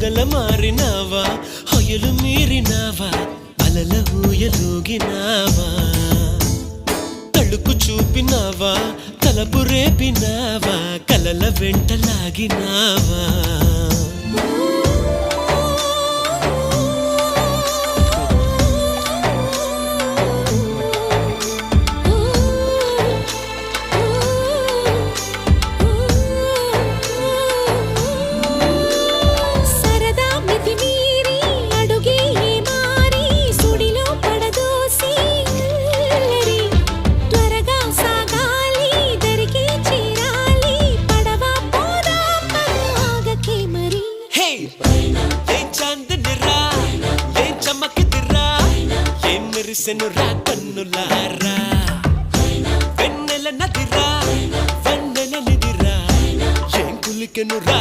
పొగల మారినావా హొయలు మీరినావా అలల ఊయలూగినావా తళుకు చూపినావా తలపు రేపినావా కలల వెంటలాగినావా మెరిసెనురా కన్నులారా వెన్నెల నదిరా వెన్నెల నిదిరా ఏం కులికెనురా